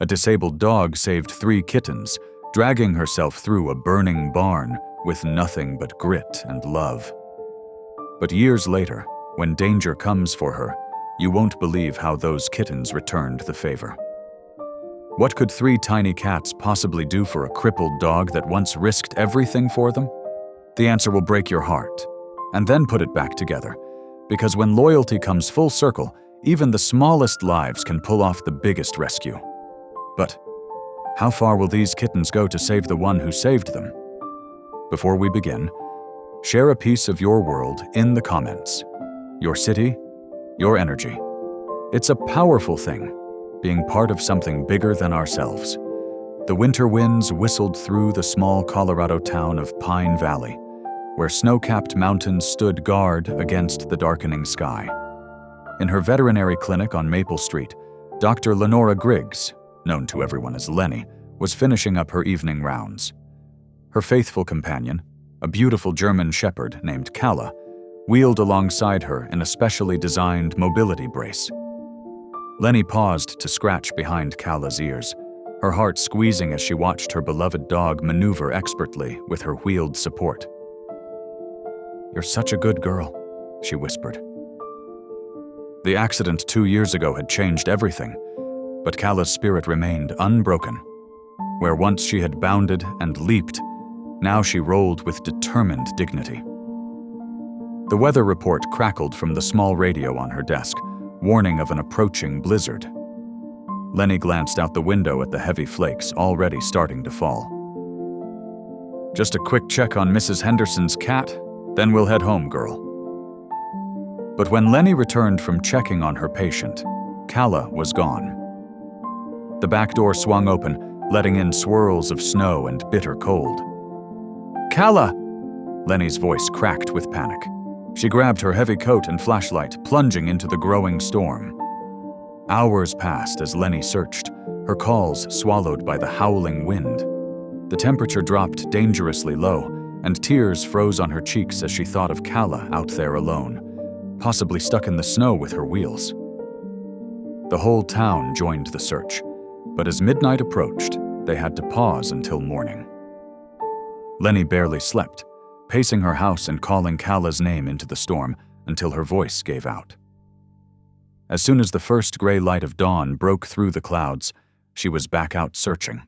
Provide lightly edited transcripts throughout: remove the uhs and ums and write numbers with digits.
A disabled dog saved 3 kittens, dragging herself through a burning barn with nothing but grit and love. But years later, when danger comes for her, you won't believe how those kittens returned the favor. What could 3 tiny cats possibly do for a crippled dog that once risked everything for them? The answer will break your heart, and then put it back together. Because when loyalty comes full circle, even the smallest lives can pull off the biggest rescue. But how far will these kittens go to save the one who saved them? Before we begin, share a piece of your world in the comments. Your city, your energy. It's a powerful thing, being part of something bigger than ourselves. The winter winds whistled through the small Colorado town of Pine Valley, where snow-capped mountains stood guard against the darkening sky. In her veterinary clinic on Maple Street, Dr. Lenora Griggs, known to everyone as Lenny, was finishing up her evening rounds. Her faithful companion, a beautiful German shepherd named Kala, wheeled alongside her in a specially designed mobility brace. Lenny paused to scratch behind Kala's ears, her heart squeezing as she watched her beloved dog maneuver expertly with her wheeled support. "You're such a good girl," she whispered. The accident 2 years ago had changed everything, but Kala's spirit remained unbroken. Where once she had bounded and leaped, now she rolled with determined dignity. The weather report crackled from the small radio on her desk, warning of an approaching blizzard. Lenny glanced out the window at the heavy flakes already starting to fall. "Just a quick check on Mrs. Henderson's cat, then we'll head home, girl." But when Lenny returned from checking on her patient, Kala was gone. The back door swung open, letting in swirls of snow and bitter cold. "Kala!" Lenny's voice cracked with panic. She grabbed her heavy coat and flashlight, plunging into the growing storm. Hours passed as Lenny searched, her calls swallowed by the howling wind. The temperature dropped dangerously low, and tears froze on her cheeks as she thought of Kala out there alone, possibly stuck in the snow with her wheels. The whole town joined the search, but as midnight approached, they had to pause until morning. Lenny barely slept, pacing her house and calling Kala's name into the storm until her voice gave out. As soon as the first gray light of dawn broke through the clouds, she was back out searching.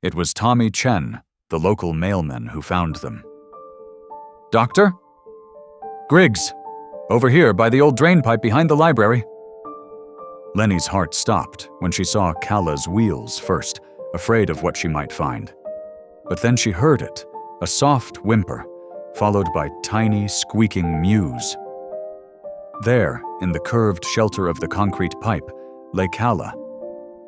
It was Tommy Chen, the local mailman, who found them. "Doctor? Griggs, over here by the old drain pipe behind the library." Lenny's heart stopped when she saw Kala's wheels first, afraid of what she might find. But then she heard it, a soft whimper, followed by tiny, squeaking mews. There, in the curved shelter of the concrete pipe, lay Kala.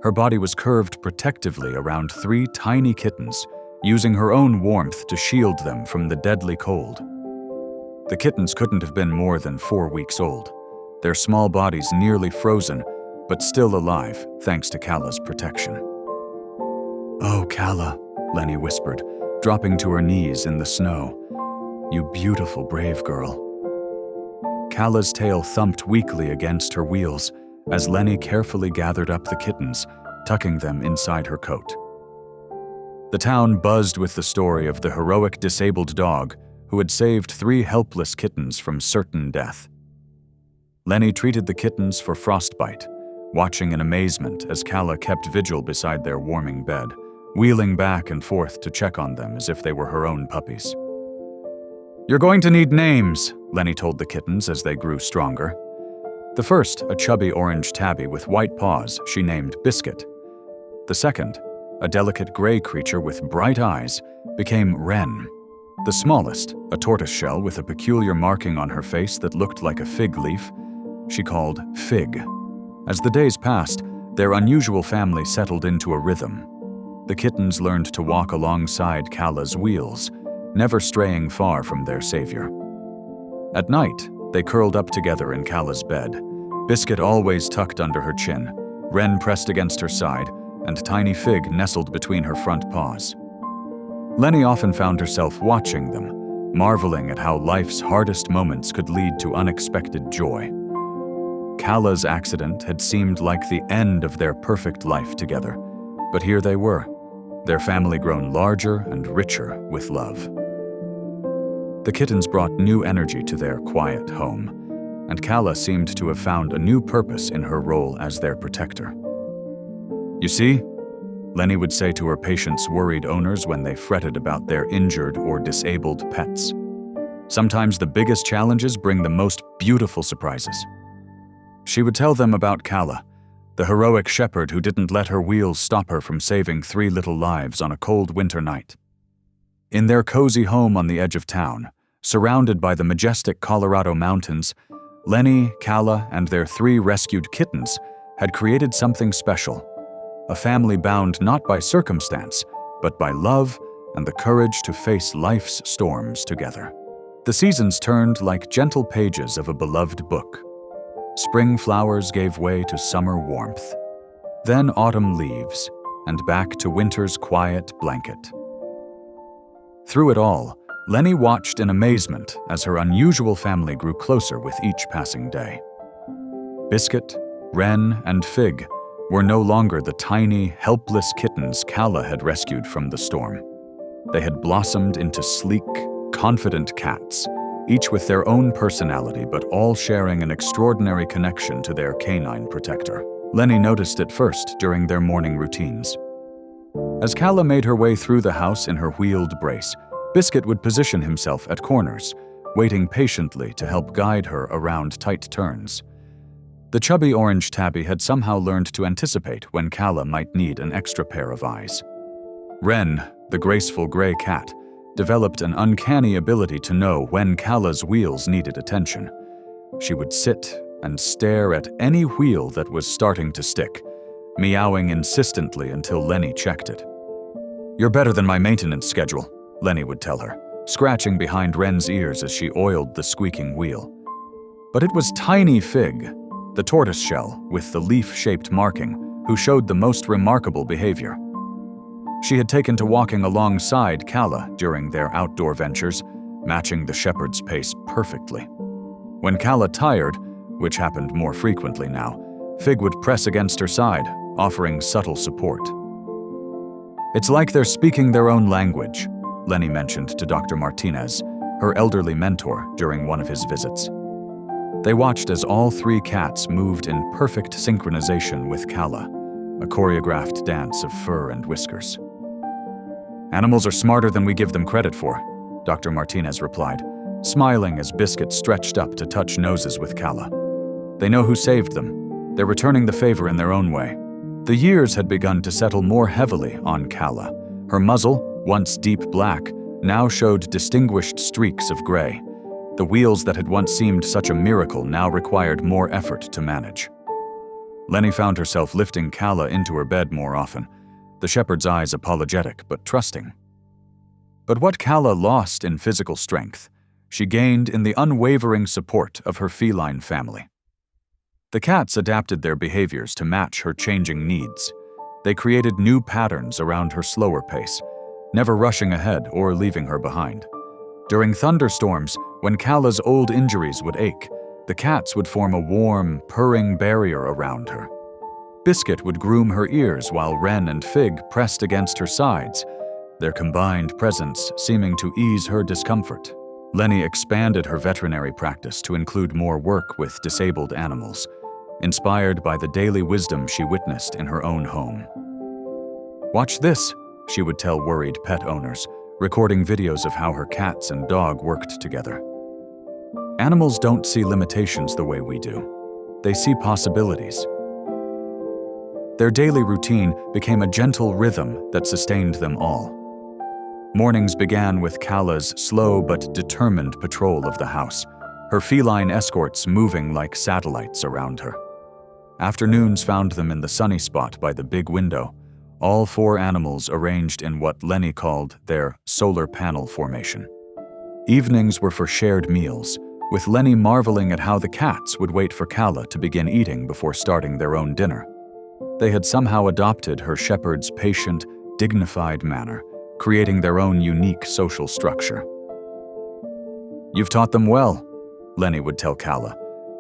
Her body was curved protectively around 3 tiny kittens, using her own warmth to shield them from the deadly cold. The kittens couldn't have been more than 4 weeks old, their small bodies nearly frozen, but still alive thanks to Kala's protection. "Oh, Kala," Lenny whispered, dropping to her knees in the snow. "You beautiful, brave girl." Kala's tail thumped weakly against her wheels as Lenny carefully gathered up the kittens, tucking them inside her coat. The town buzzed with the story of the heroic disabled dog who had saved 3 helpless kittens from certain death. Lenny treated the kittens for frostbite, watching in amazement as Kala kept vigil beside their warming bed, wheeling back and forth to check on them as if they were her own puppies. "You're going to need names," Lenny told the kittens as they grew stronger. The first, a chubby orange tabby with white paws, she named Biscuit. The second, a delicate gray creature with bright eyes, became Wren. The smallest, a tortoiseshell with a peculiar marking on her face that looked like a fig leaf, she called Fig. As the days passed, their unusual family settled into a rhythm. The kittens learned to walk alongside Kala's wheels, never straying far from their savior. At night, they curled up together in Kala's bed, Biscuit always tucked under her chin, Wren pressed against her side, and tiny Fig nestled between her front paws. Lenny often found herself watching them, marveling at how life's hardest moments could lead to unexpected joy. Calla's accident had seemed like the end of their perfect life together. But here they were, their family grown larger and richer with love. The kittens brought new energy to their quiet home, and Calla seemed to have found a new purpose in her role as their protector. "You see," Lenny would say to her patients' worried owners when they fretted about their injured or disabled pets, "sometimes the biggest challenges bring the most beautiful surprises." She would tell them about Calla, the heroic shepherd who didn't let her wheels stop her from saving 3 little lives on a cold winter night. In their cozy home on the edge of town, surrounded by the majestic Colorado mountains, Lenny, Calla, and their 3 rescued kittens had created something special, a family bound not by circumstance, but by love and the courage to face life's storms together. The seasons turned like gentle pages of a beloved book. Spring flowers gave way to summer warmth, then autumn leaves, and back to winter's quiet blanket. Through it all, Lenny watched in amazement as her unusual family grew closer with each passing day. Biscuit, Wren, and Fig were no longer the tiny, helpless kittens Calla had rescued from the storm. They had blossomed into sleek, confident cats, each with their own personality but all sharing an extraordinary connection to their canine protector. Lenny noticed it first during their morning routines. As Calla made her way through the house in her wheeled brace, Biscuit would position himself at corners, waiting patiently to help guide her around tight turns. The chubby orange tabby had somehow learned to anticipate when Calla might need an extra pair of eyes. Wren, the graceful gray cat, developed an uncanny ability to know when Calla's wheels needed attention. She would sit and stare at any wheel that was starting to stick, meowing insistently until Lenny checked it. "You're better than my maintenance schedule," Lenny would tell her, scratching behind Wren's ears as she oiled the squeaking wheel. But it was tiny Fig, the tortoiseshell with the leaf-shaped marking, who showed the most remarkable behavior. She had taken to walking alongside Calla during their outdoor ventures, matching the shepherd's pace perfectly. When Calla tired, which happened more frequently now, Fig would press against her side, offering subtle support. "It's like they're speaking their own language," Lenny mentioned to Dr. Martinez, her elderly mentor, during one of his visits. They watched as all 3 cats moved in perfect synchronization with Calla, a choreographed dance of fur and whiskers. "Animals are smarter than we give them credit for," Dr. Martinez replied, smiling as Biscuit stretched up to touch noses with Calla. "They know who saved them. They're returning the favor in their own way." The years had begun to settle more heavily on Calla. Her muzzle, once deep black, now showed distinguished streaks of gray. The wheels that had once seemed such a miracle now required more effort to manage. Lenny found herself lifting Calla into her bed more often, the shepherd's eyes apologetic but trusting. But what Calla lost in physical strength, she gained in the unwavering support of her feline family. The cats adapted their behaviors to match her changing needs. They created new patterns around her slower pace, never rushing ahead or leaving her behind. During thunderstorms, when Calla's old injuries would ache, the cats would form a warm, purring barrier around her. Biscuit would groom her ears while Wren and Fig pressed against her sides, their combined presence seeming to ease her discomfort. Lenny expanded her veterinary practice to include more work with disabled animals, inspired by the daily wisdom she witnessed in her own home. "Watch this," she would tell worried pet owners, recording videos of how her cats and dog worked together. "Animals don't see limitations the way we do. They see possibilities." Their daily routine became a gentle rhythm that sustained them all. Mornings began with Calla's slow but determined patrol of the house, her feline escorts moving like satellites around her. Afternoons found them in the sunny spot by the big window, all 4 animals arranged in what Lenny called their solar panel formation. Evenings were for shared meals, with Lenny marveling at how the cats would wait for Calla to begin eating before starting their own dinner. They had somehow adopted her shepherd's patient, dignified manner, creating their own unique social structure. "You've taught them well," Lenny would tell Calla,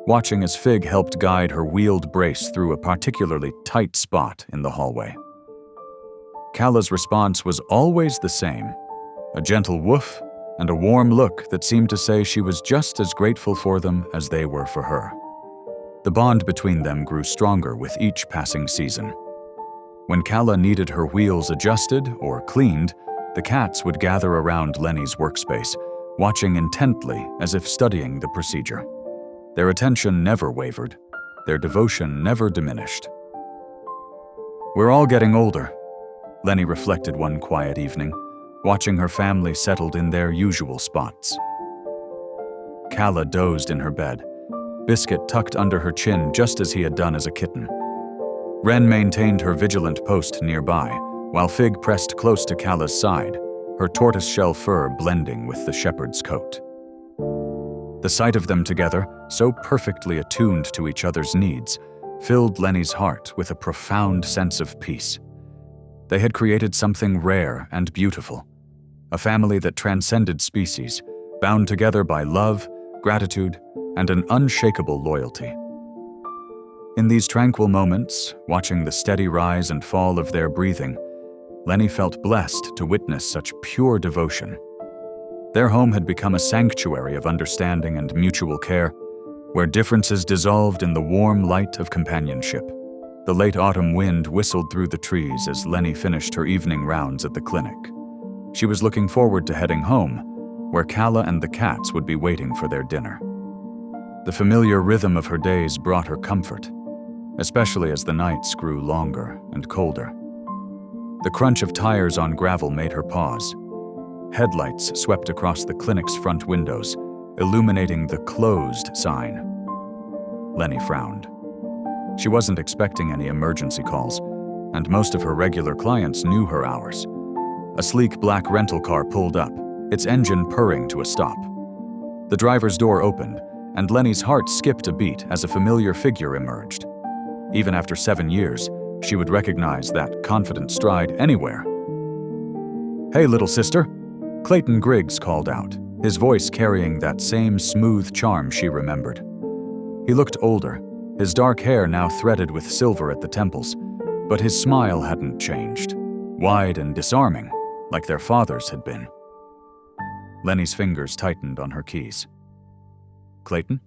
watching as Fig helped guide her wheeled brace through a particularly tight spot in the hallway. Calla's response was always the same, a gentle woof and a warm look that seemed to say she was just as grateful for them as they were for her. The bond between them grew stronger with each passing season. When Calla needed her wheels adjusted or cleaned, the cats would gather around Lenny's workspace, watching intently as if studying the procedure. Their attention never wavered, their devotion never diminished. "We're all getting older," Lenny reflected one quiet evening, watching her family settled in their usual spots. Calla dozed in her bed, Biscuit tucked under her chin just as he had done as a kitten. Wren maintained her vigilant post nearby, while Fig pressed close to Calla's side, her tortoiseshell fur blending with the shepherd's coat. The sight of them together, so perfectly attuned to each other's needs, filled Lenny's heart with a profound sense of peace. They had created something rare and beautiful, a family that transcended species, bound together by love, gratitude, and an unshakable loyalty. In these tranquil moments, watching the steady rise and fall of their breathing, Lenny felt blessed to witness such pure devotion. Their home had become a sanctuary of understanding and mutual care, where differences dissolved in the warm light of companionship. The late autumn wind whistled through the trees as Lenny finished her evening rounds at the clinic. She was looking forward to heading home, where Calla and the cats would be waiting for their dinner. The familiar rhythm of her days brought her comfort, especially as the nights grew longer and colder. The crunch of tires on gravel made her pause. Headlights swept across the clinic's front windows, illuminating the "closed" sign. Lenny frowned. She wasn't expecting any emergency calls, and most of her regular clients knew her hours. A sleek black rental car pulled up, its engine purring to a stop. The driver's door opened, and Lenny's heart skipped a beat as a familiar figure emerged. Even after 7 years, she would recognize that confident stride anywhere. "Hey, little sister," Clayton Griggs called out, his voice carrying that same smooth charm she remembered. He looked older, his dark hair now threaded with silver at the temples, but his smile hadn't changed, wide and disarming, like their father's had been. Lenny's fingers tightened on her keys. "Clayton?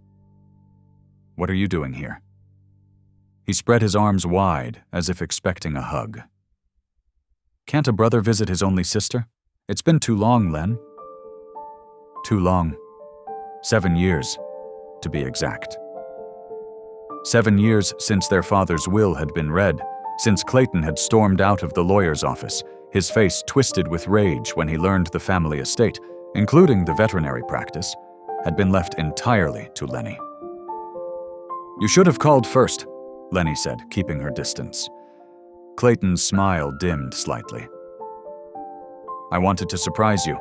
What are you doing here?" He spread his arms wide, as if expecting a hug. "Can't a brother visit his only sister? It's been too long, Len." Too long. 7 years, to be exact. 7 years since their father's will had been read, since Clayton had stormed out of the lawyer's office, his face twisted with rage when he learned the family estate, including the veterinary practice, had been left entirely to Lenny. "You should have called first," Lenny said, keeping her distance. Clayton's smile dimmed slightly. "I wanted to surprise you.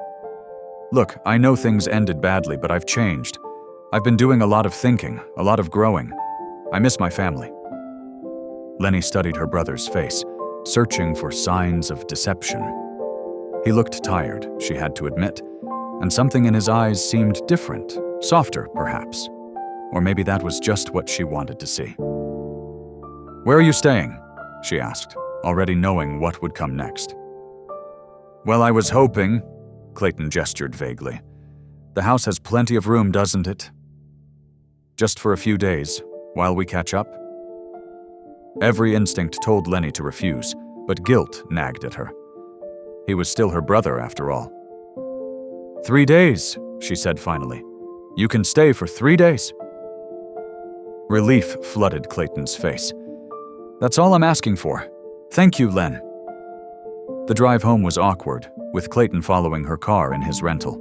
Look, I know things ended badly, but I've changed. I've been doing a lot of thinking, a lot of growing. I miss my family." Lenny studied her brother's face, searching for signs of deception. He looked tired, she had to admit, and something in his eyes seemed different, softer perhaps. Or maybe that was just what she wanted to see. "Where are you staying?" she asked, already knowing what would come next. "Well, I was hoping," Clayton gestured vaguely. "The house has plenty of room, doesn't it?" "Just for a few days, while we catch up?" Every instinct told Lenny to refuse, but guilt nagged at her. He was still her brother, after all. "3 days," she said finally. "You can stay for 3 days." Relief flooded Clayton's face. "That's all I'm asking for. Thank you, Len." The drive home was awkward, with Clayton following her car in his rental.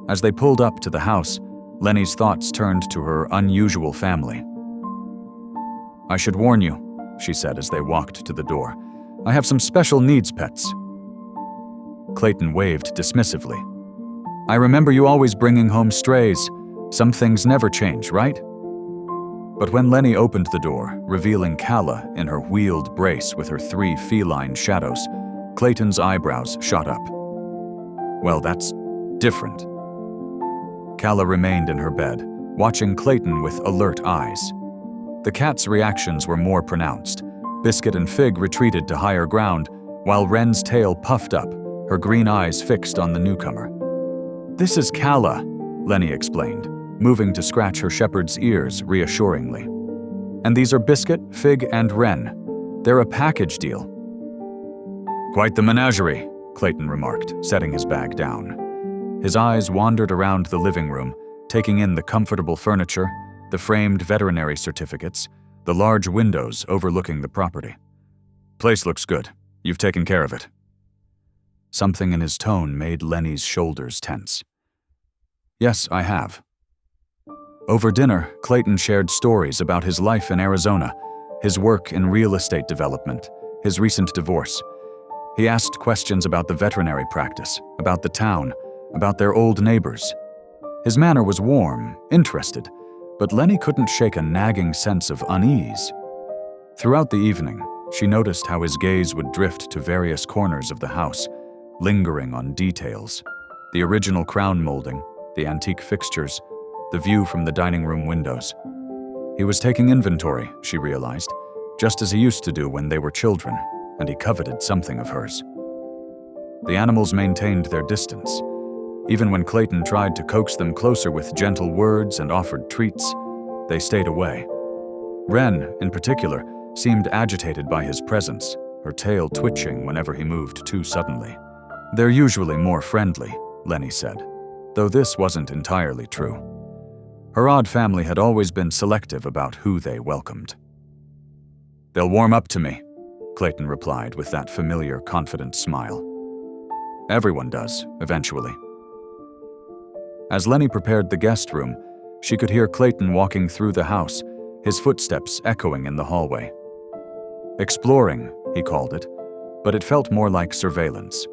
As they pulled up to the house, Lenny's thoughts turned to her unusual family. "I should warn you," she said as they walked to the door. "I have some special needs pets." Clayton waved dismissively. "I remember you always bringing home strays. Some things never change, right?" But when Lenny opened the door, revealing Calla in her wheeled brace with her 3 feline shadows, Clayton's eyebrows shot up. "Well, that's different." Calla remained in her bed, watching Clayton with alert eyes. The cat's reactions were more pronounced. Biscuit and Fig retreated to higher ground, while Wren's tail puffed up, her green eyes fixed on the newcomer. "This is Calla," Lenny explained, moving to scratch her shepherd's ears reassuringly. "And these are Biscuit, Fig, and Wren. They're a package deal." "Quite the menagerie," Clayton remarked, setting his bag down. His eyes wandered around the living room, taking in the comfortable furniture, the framed veterinary certificates, the large windows overlooking the property. "Place looks good. You've taken care of it." Something in his tone made Lenny's shoulders tense. "Yes, I have." Over dinner, Clayton shared stories about his life in Arizona, his work in real estate development, his recent divorce. He asked questions about the veterinary practice, about the town, about their old neighbors. His manner was warm, interested, but Lenny couldn't shake a nagging sense of unease. Throughout the evening, she noticed how his gaze would drift to various corners of the house, lingering on details: the original crown molding, the antique fixtures, the view from the dining room windows. He was taking inventory, she realized, just as he used to do when they were children, and he coveted something of hers. The animals maintained their distance. Even when Clayton tried to coax them closer with gentle words and offered treats, they stayed away. Wren, in particular, seemed agitated by his presence, her tail twitching whenever he moved too suddenly. "They're usually more friendly," Lenny said, though this wasn't entirely true. Her odd family had always been selective about who they welcomed. "They'll warm up to me," Clayton replied with that familiar, confident smile. "Everyone does, eventually." As Lenny prepared the guest room, she could hear Clayton walking through the house, his footsteps echoing in the hallway. Exploring, he called it, but it felt more like surveillance.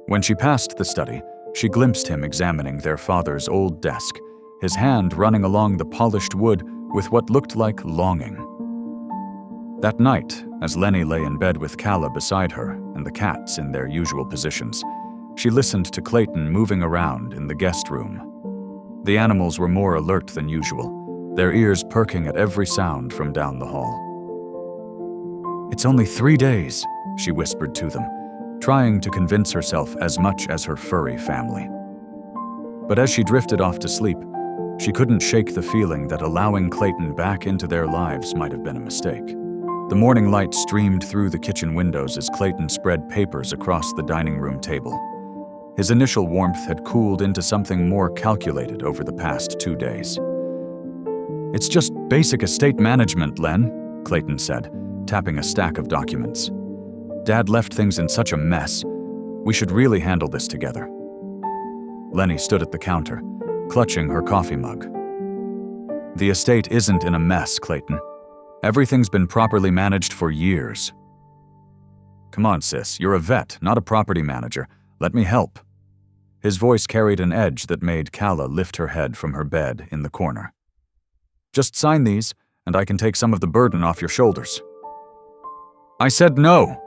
When she passed the study, she glimpsed him examining their father's old desk, his hand running along the polished wood with what looked like longing. That night, as Lenny lay in bed with Calla beside her and the cats in their usual positions, she listened to Clayton moving around in the guest room. The animals were more alert than usual, their ears perking at every sound from down the hall. "It's only 3 days," she whispered to them, trying to convince herself as much as her furry family. But as she drifted off to sleep, she couldn't shake the feeling that allowing Clayton back into their lives might have been a mistake. The morning light streamed through the kitchen windows as Clayton spread papers across the dining room table. His initial warmth had cooled into something more calculated over the past 2 days. "It's just basic estate management, Len," Clayton said, tapping a stack of documents. "Dad left things in such a mess. We should really handle this together." Lenny stood at the counter, clutching her coffee mug. "The estate isn't in a mess, Clayton. Everything's been properly managed for years." "Come on, sis, you're a vet, not a property manager. Let me help." His voice carried an edge that made Calla lift her head from her bed in the corner. "Just sign these, and I can take some of the burden off your shoulders." "I said no!"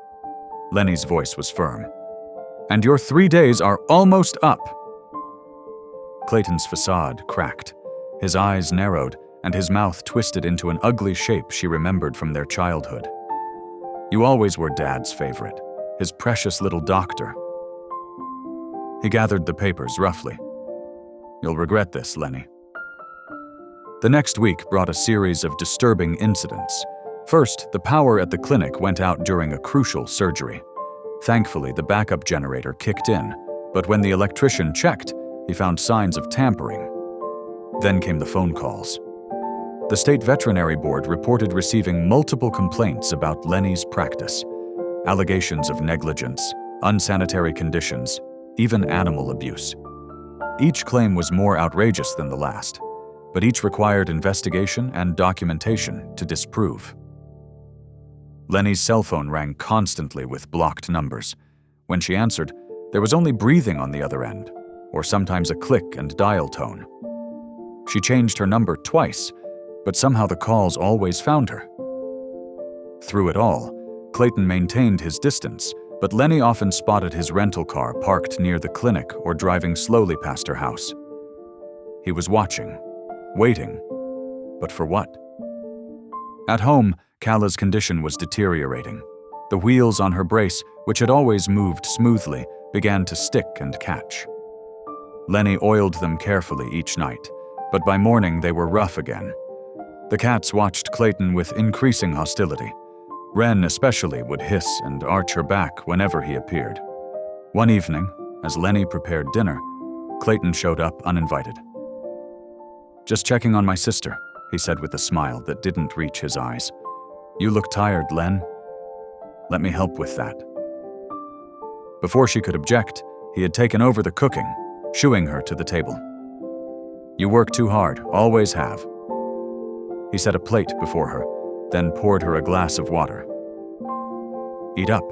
Lenny's voice was firm. "And your 3 days are almost up." Clayton's facade cracked. His eyes narrowed, and his mouth twisted into an ugly shape she remembered from their childhood. "You always were Dad's favorite, his precious little doctor." He gathered the papers roughly. "You'll regret this, Lenny." The next week brought a series of disturbing incidents. First, the power at the clinic went out during a crucial surgery. Thankfully, the backup generator kicked in, but when the electrician checked, he found signs of tampering. Then came the phone calls. The State Veterinary Board reported receiving multiple complaints about Lenny's practice. Allegations of negligence, unsanitary conditions, even animal abuse. Each claim was more outrageous than the last, but each required investigation and documentation to disprove. Lenny's cell phone rang constantly with blocked numbers. When she answered, there was only breathing on the other end, or sometimes a click and dial tone. She changed her number twice, but somehow the calls always found her. Through it all, Clayton maintained his distance, but Lenny often spotted his rental car parked near the clinic or driving slowly past her house. He was watching, waiting, but for what? At home, Calla's condition was deteriorating. The wheels on her brace, which had always moved smoothly, began to stick and catch. Lenny oiled them carefully each night, but by morning they were rough again. The cats watched Clayton with increasing hostility. Wren especially would hiss and arch her back whenever he appeared. One evening, as Lenny prepared dinner, Clayton showed up uninvited. "Just checking on my sister," he said with a smile that didn't reach his eyes. "You look tired, Len. Let me help with that." Before she could object, he had taken over the cooking, shooing her to the table. "You work too hard, always have." He set a plate before her, then poured her a glass of water. "Eat up."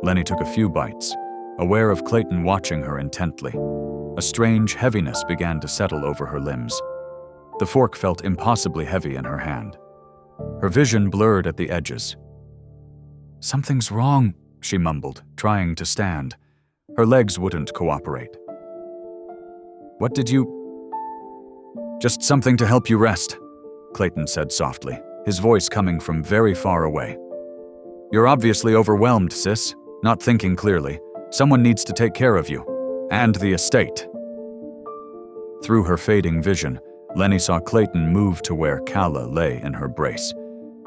Lenny took a few bites, aware of Clayton watching her intently. A strange heaviness began to settle over her limbs. The fork felt impossibly heavy in her hand. Her vision blurred at the edges. "Something's wrong," she mumbled, trying to stand. Her legs wouldn't cooperate. "What did you—" "Just something to help you rest," Clayton said softly, his voice coming from very far away. "You're obviously overwhelmed, sis, not thinking clearly. Someone needs to take care of you. And the estate." Through her fading vision, Lenny saw Clayton move to where Calla lay in her brace.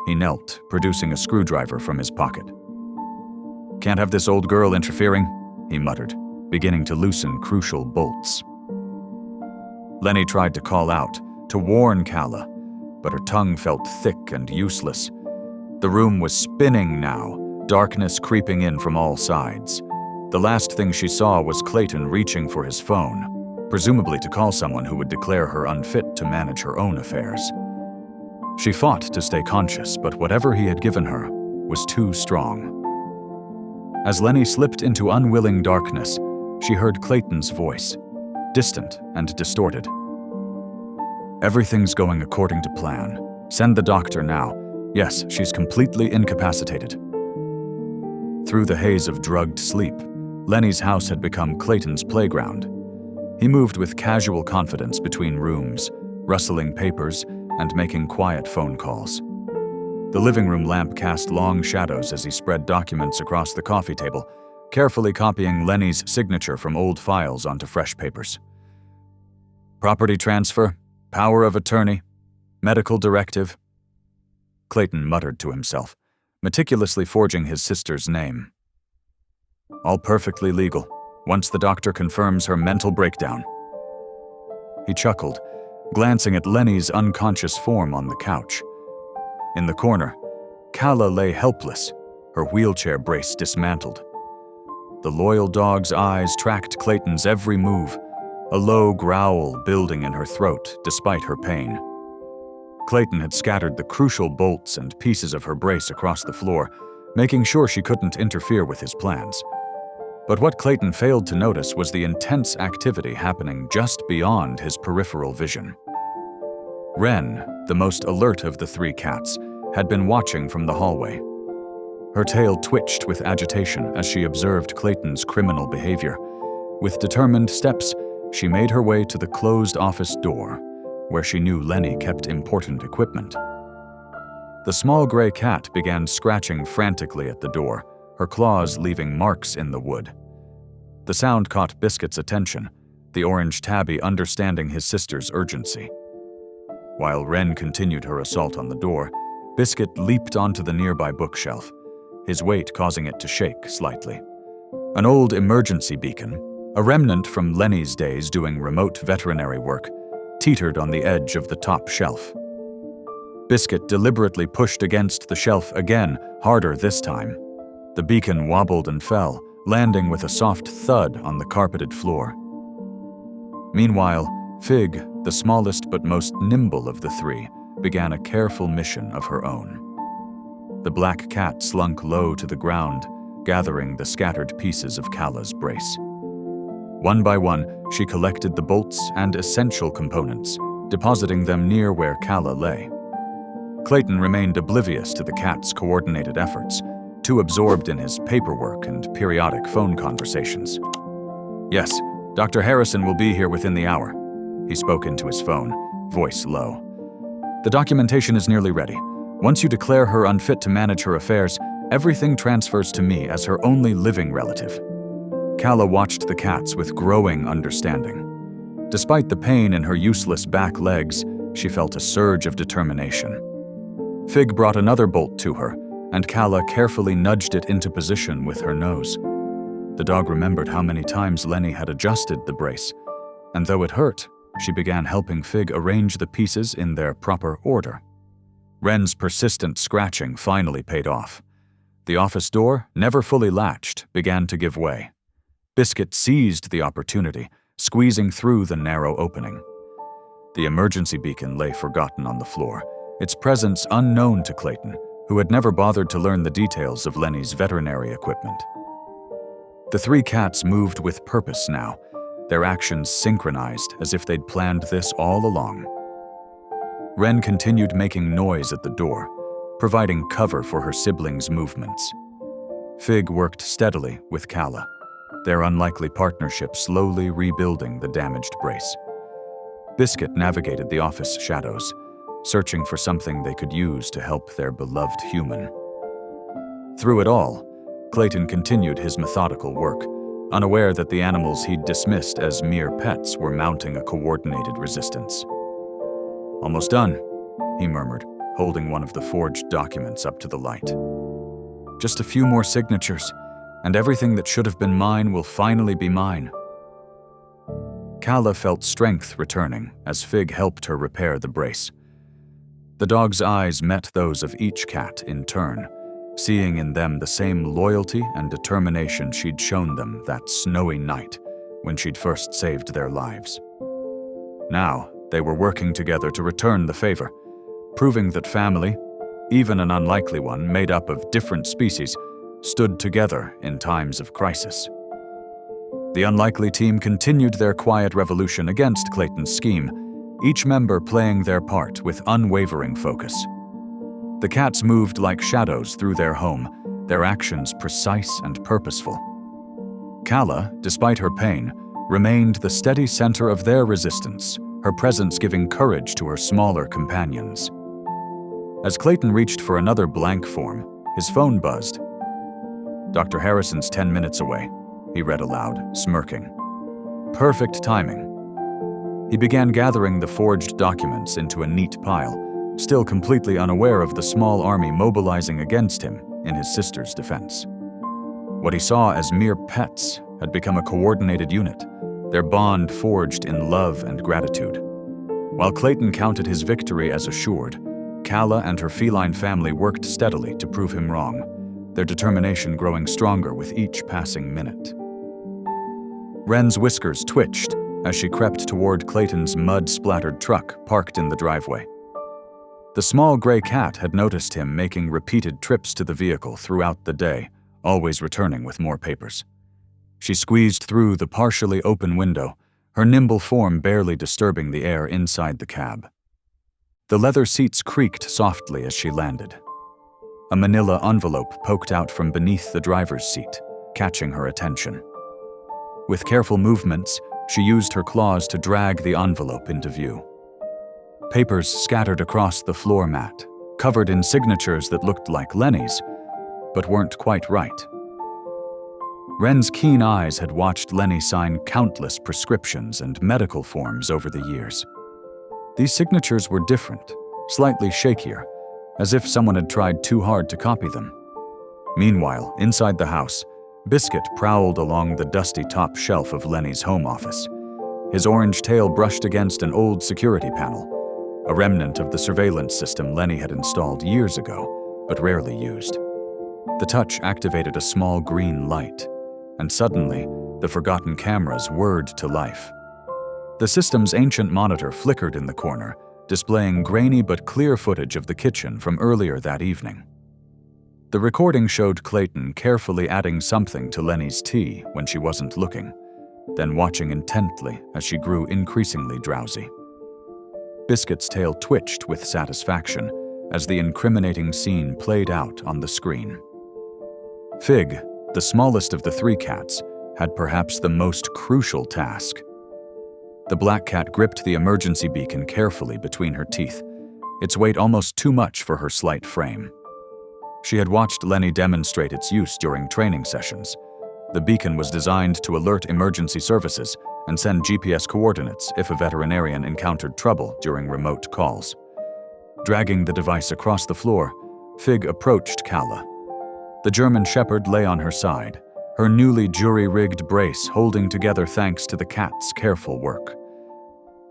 He knelt, producing a screwdriver from his pocket. "Can't have this old girl interfering," he muttered, beginning to loosen crucial bolts. Lenny tried to call out, to warn Calla, but her tongue felt thick and useless. The room was spinning now, darkness creeping in from all sides. The last thing she saw was Clayton reaching for his phone, presumably to call someone who would declare her unfit to manage her own affairs. She fought to stay conscious, but whatever he had given her was too strong. As Lenny slipped into unwilling darkness, she heard Clayton's voice, distant and distorted. "Everything's going according to plan. Send the doctor now. Yes, she's completely incapacitated." Through the haze of drugged sleep, Lenny's house had become Clayton's playground. He moved with casual confidence between rooms, rustling papers and making quiet phone calls. The living room lamp cast long shadows as he spread documents across the coffee table, carefully copying Lenny's signature from old files onto fresh papers. "Property transfer, power of attorney, medical directive," Clayton muttered to himself, meticulously forging his sister's name. "All perfectly legal, once the doctor confirms her mental breakdown." He chuckled, glancing at Lenny's unconscious form on the couch. In the corner, Calla lay helpless, her wheelchair brace dismantled. The loyal dog's eyes tracked Clayton's every move, a low growl building in her throat despite her pain. Clayton had scattered the crucial bolts and pieces of her brace across the floor, making sure she couldn't interfere with his plans. But what Clayton failed to notice was the intense activity happening just beyond his peripheral vision. Wren, the most alert of the three cats, had been watching from the hallway. Her tail twitched with agitation as she observed Clayton's criminal behavior. With determined steps, she made her way to the closed office door, where she knew Lenny kept important equipment. The small gray cat began scratching frantically at the door, her claws leaving marks in the wood. The sound caught Biscuit's attention, the orange tabby understanding his sister's urgency. While Wren continued her assault on the door, Biscuit leaped onto the nearby bookshelf, his weight causing it to shake slightly. An old emergency beacon, a remnant from Lenny's days doing remote veterinary work, teetered on the edge of the top shelf. Biscuit deliberately pushed against the shelf again, harder this time. The beacon wobbled and fell, landing with a soft thud on the carpeted floor. Meanwhile, Fig, the smallest but most nimble of the three, began a careful mission of her own. The black cat slunk low to the ground, gathering the scattered pieces of Calla's brace. One by one, she collected the bolts and essential components, depositing them near where Calla lay. Clayton remained oblivious to the cat's coordinated efforts, too absorbed in his paperwork and periodic phone conversations. "Yes, Dr. Harrison will be here within the hour. He spoke into his phone, voice low. "The documentation is nearly ready. Once you declare her unfit to manage her affairs, everything transfers to me as her only living relative." Calla watched the cats with growing understanding. Despite the pain in her useless back legs, she felt a surge of determination. Fig brought another bolt to her, and Calla carefully nudged it into position with her nose. The dog remembered how many times Lenny had adjusted the brace, and though it hurt, she began helping Fig arrange the pieces in their proper order. Wren's persistent scratching finally paid off. The office door, never fully latched, began to give way. Biscuit seized the opportunity, squeezing through the narrow opening. The emergency beacon lay forgotten on the floor, its presence unknown to Clayton, who had never bothered to learn the details of Lenny's veterinary equipment. The three cats moved with purpose now, their actions synchronized as if they'd planned this all along. Wren continued making noise at the door, providing cover for her siblings' movements. Fig worked steadily with Calla, their unlikely partnership slowly rebuilding the damaged brace. Biscuit navigated the office shadows, searching for something they could use to help their beloved human. Through it all, Clayton continued his methodical work, unaware that the animals he'd dismissed as mere pets were mounting a coordinated resistance. "Almost done," he murmured, holding one of the forged documents up to the light. "Just a few more signatures, and everything that should have been mine will finally be mine." Calla felt strength returning as Fig helped her repair the brace. The dog's eyes met those of each cat in turn, seeing in them the same loyalty and determination she'd shown them that snowy night when she'd first saved their lives. Now, they were working together to return the favor, proving that family, even an unlikely one made up of different species, stood together in times of crisis. The unlikely team continued their quiet revolution against Clayton's scheme, each member playing their part with unwavering focus. The cats moved like shadows through their home, their actions precise and purposeful. Calla, despite her pain, remained the steady center of their resistance, her presence giving courage to her smaller companions. As Clayton reached for another blank form, his phone buzzed. "Dr. Harrison's 10 minutes away," he read aloud, smirking. Perfect timing. He began gathering the forged documents into a neat pile, still completely unaware of the small army mobilizing against him in his sister's defense. What he saw as mere pets had become a coordinated unit, their bond forged in love and gratitude. While Clayton counted his victory as assured, Calla and her feline family worked steadily to prove him wrong, their determination growing stronger with each passing minute. Wren's whiskers twitched as she crept toward Clayton's mud-splattered truck parked in the driveway. The small gray cat had noticed him making repeated trips to the vehicle throughout the day, always returning with more papers. She squeezed through the partially open window, her nimble form barely disturbing the air inside the cab. The leather seats creaked softly as she landed. A manila envelope poked out from beneath the driver's seat, catching her attention. With careful movements, she used her claws to drag the envelope into view. Papers scattered across the floor mat, covered in signatures that looked like Lenny's, but weren't quite right. Wren's keen eyes had watched Lenny sign countless prescriptions and medical forms over the years. These signatures were different, slightly shakier, as if someone had tried too hard to copy them. Meanwhile, inside the house, Biscuit prowled along the dusty top shelf of Lenny's home office. His orange tail brushed against an old security panel, a remnant of the surveillance system Lenny had installed years ago, but rarely used. The touch activated a small green light, and suddenly, the forgotten cameras whirred to life. The system's ancient monitor flickered in the corner, displaying grainy but clear footage of the kitchen from earlier that evening. The recording showed Clayton carefully adding something to Lenny's tea when she wasn't looking, then watching intently as she grew increasingly drowsy. Biscuit's tail twitched with satisfaction as the incriminating scene played out on the screen. Fig, the smallest of the three cats, had perhaps the most crucial task. The black cat gripped the emergency beacon carefully between her teeth, its weight almost too much for her slight frame. She had watched Lenny demonstrate its use during training sessions. The beacon was designed to alert emergency services and send GPS coordinates if a veterinarian encountered trouble during remote calls. Dragging the device across the floor, Fig approached Kala. The German Shepherd lay on her side, her newly jury-rigged brace holding together thanks to the cat's careful work.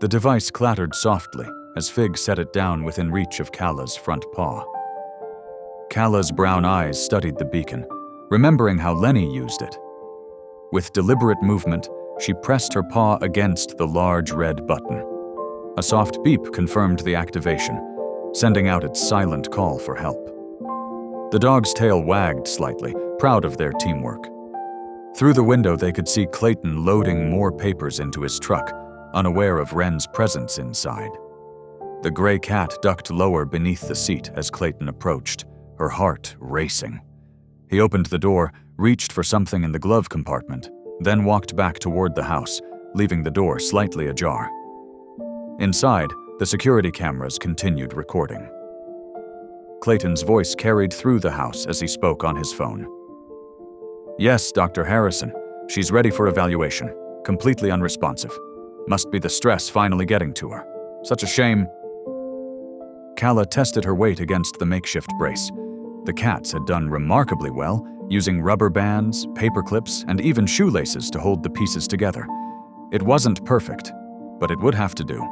The device clattered softly as Fig set it down within reach of Kala's front paw. Kala's brown eyes studied the beacon, remembering how Lenny used it. With deliberate movement, she pressed her paw against the large red button. A soft beep confirmed the activation, sending out its silent call for help. The dog's tail wagged slightly, proud of their teamwork. Through the window, they could see Clayton loading more papers into his truck, unaware of Wren's presence inside. The gray cat ducked lower beneath the seat as Clayton approached, her heart racing. He opened the door, reached for something in the glove compartment, then walked back toward the house, leaving the door slightly ajar. Inside, the security cameras continued recording. Clayton's voice carried through the house as he spoke on his phone. "Yes, Dr. Harrison. She's ready for evaluation. Completely unresponsive. Must be the stress finally getting to her. Such a shame." Kala tested her weight against the makeshift brace. The cats had done remarkably well, using rubber bands, paper clips, and even shoelaces to hold the pieces together. It wasn't perfect, but it would have to do.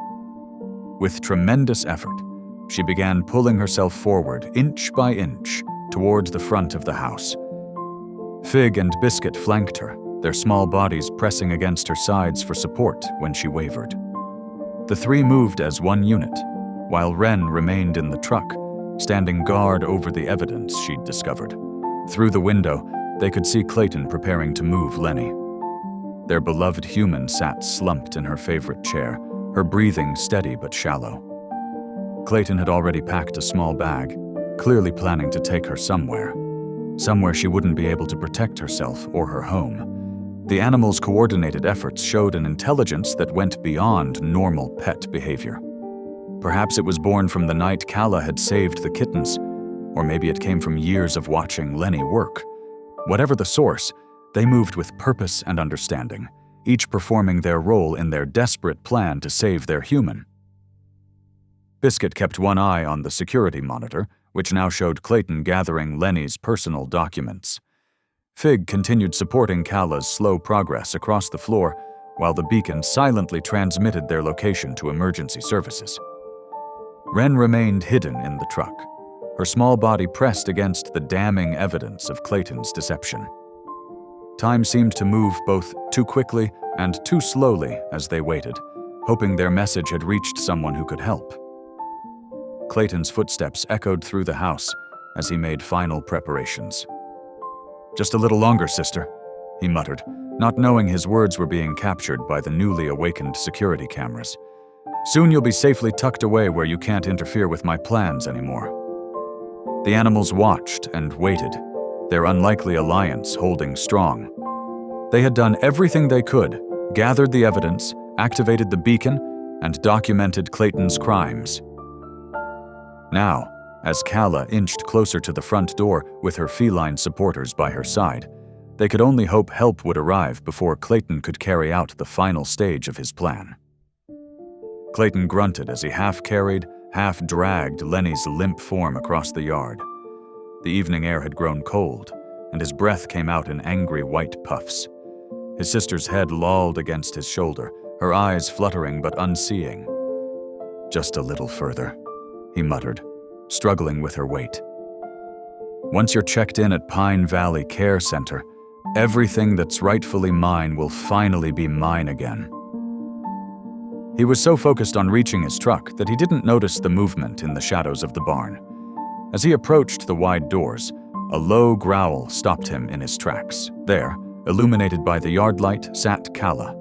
With tremendous effort, she began pulling herself forward, inch by inch, towards the front of the house. Fig and Biscuit flanked her, their small bodies pressing against her sides for support when she wavered. The three moved as one unit, while Wren remained in the truck, standing guard over the evidence she'd discovered. Through the window, they could see Clayton preparing to move Lenny. Their beloved human sat slumped in her favorite chair, her breathing steady but shallow. Clayton had already packed a small bag, clearly planning to take her somewhere she wouldn't be able to protect herself or her home. The animal's coordinated efforts showed an intelligence that went beyond normal pet behavior. Perhaps it was born from the night Kala had saved the kittens, or maybe it came from years of watching Lenny work. Whatever the source, they moved with purpose and understanding, each performing their role in their desperate plan to save their human. Biscuit kept one eye on the security monitor, which now showed Clayton gathering Lenny's personal documents. Fig continued supporting Kala's slow progress across the floor, while the beacon silently transmitted their location to emergency services. Wren remained hidden in the truck, her small body pressed against the damning evidence of Clayton's deception. Time seemed to move both too quickly and too slowly as they waited, hoping their message had reached someone who could help. Clayton's footsteps echoed through the house as he made final preparations. "Just a little longer, sister," he muttered, not knowing his words were being captured by the newly awakened security cameras. "Soon you'll be safely tucked away where you can't interfere with my plans anymore." The animals watched and waited, their unlikely alliance holding strong. They had done everything they could, gathered the evidence, activated the beacon, and documented Clayton's crimes. Now, as Kala inched closer to the front door with her feline supporters by her side, they could only hope help would arrive before Clayton could carry out the final stage of his plan. Clayton grunted as he half-carried, half-dragged Lenny's limp form across the yard. The evening air had grown cold, and his breath came out in angry white puffs. His sister's head lolled against his shoulder, her eyes fluttering but unseeing. "Just a little further," he muttered, struggling with her weight. "Once you're checked in at Pine Valley Care Center, everything that's rightfully mine will finally be mine again." He was so focused on reaching his truck that he didn't notice the movement in the shadows of the barn. As he approached the wide doors, a low growl stopped him in his tracks. There, illuminated by the yard light, sat Kala.